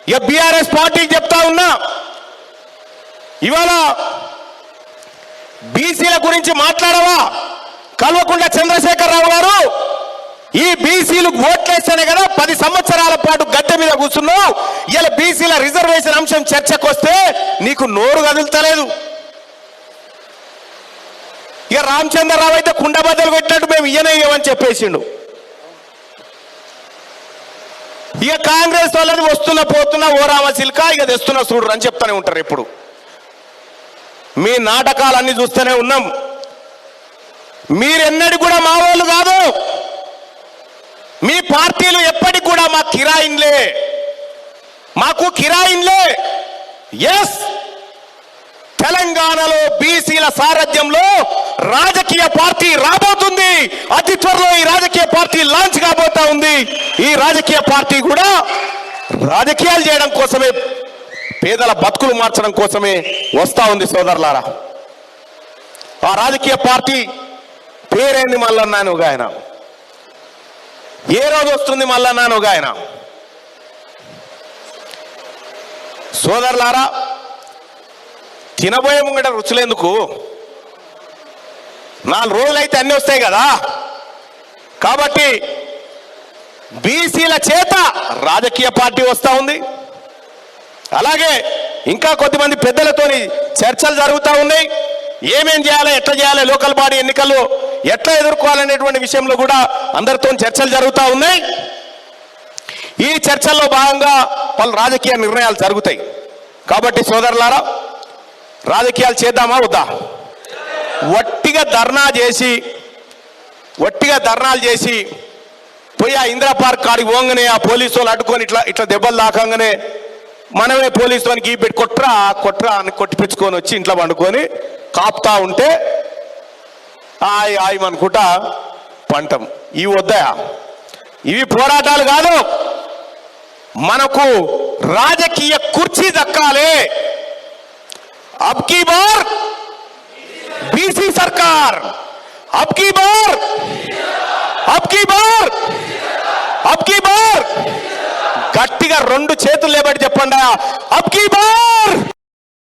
ఇక బీఆర్ఎస్ పార్టీకి చెప్తా ఉన్నా, ఇవాళ బీసీల గురించి మాట్లాడవా? కల్వకుంట్ల చంద్రశేఖరరావు గారు ఈ బీసీలు ఓట్లేస్తేనే కదా 10 సంవత్సరాల పాటు గద్దె మీద కూర్చున్నావు. ఇలా బీసీల రిజర్వేషన్ అంశం చర్చకు వస్తే నీకు నోరు కదులుతలేదు. ఇక రామచంద్రరావు అయితే కుండబద్దలు పెట్టినట్టు మేము ఇయ్యమని చెప్పేసిండు. ఇక కాంగ్రెస్ వాళ్ళని వస్తున్నా పోతున్నా ఓ రామశిల్క ఇక తెస్తున్నా చూడరు అని చెప్తానే ఉంటారు. ఎప్పుడు మీ నాటకాలన్నీ చూస్తూనే ఉన్నాం. మీరెన్నడి కూడా మా వాళ్ళు కాదు. మీ పార్టీలు ఎప్పటికి కూడా మా కిరాయిన్లే, మాకు కిరాయిన్లే. ఎస్, తెలంగాణలో బీసీల సారథ్యంలో రాజకీయ పార్టీ రాబోతుంది. అతి త్వరలో ఈ రాజకీయ పార్టీ లాంచ్ కాబోతా ఉంది. ఈ రాజకీయ పార్టీ కూడా రాజకీయాలు చేయడం కోసమే, పేదల బతుకులు మార్చడం కోసమే వస్తా ఉంది సోదరులారా. ఆ రాజకీయ పార్టీ పేరేంది మల్లన్నాను ఒక ఆయన. ఏ రోజు వస్తుంది మల్లన్నాను ఒక ఆయన? సోదరులారా, తినబోయే ముంగట రుచులేందుకు? 4 రోజులైతే అన్నీ వస్తాయి కదా. కాబట్టి బీసీల చేత రాజకీయ పార్టీ వస్తూ ఉంది. అలాగే ఇంకా కొద్దిమంది పెద్దలతోని చర్చలు జరుగుతూ ఉన్నాయి. ఏమేం చేయాలి, ఎట్లా చేయాలి, లోకల్ బాడీ ఎన్నికలు ఎట్లా ఎదుర్కోవాలనేటువంటి విషయంలో కూడా అందరితో చర్చలు జరుగుతూ ఉన్నాయి. ఈ చర్చల్లో భాగంగా పలు రాజకీయ నిర్ణయాలు జరుగుతాయి. కాబట్టి సోదరులారా, రాజకీయాలు చేద్దామా వద్దా? వట్టిగా ధర్నాలు చేసి పోయి ఆ ఇందిరా పార్క్ కాడికి పోగానే ఆ పోలీసు వాళ్ళు అడ్డుకొని ఇట్లా దెబ్బలు దాకంగానే మనమే పోలీసు వానికి పెట్టి కొట్రా అని కొట్టిపించుకొని వచ్చి ఇంట్లో పండుకొని కాపుతా ఉంటే ఆయమనుకుంటా పంటం. ఇవి వద్దాయా? ఇవి పోరాటాలు కాదు. మనకు రాజకీయ కుర్చీ దక్కాలి. అబ్కీ బార్ బీసీ సర్కార్, అబ్కీ బార్ గట్టిగా 2 చేతులు లేబడి చెప్పండి, అబ్కీ బార్.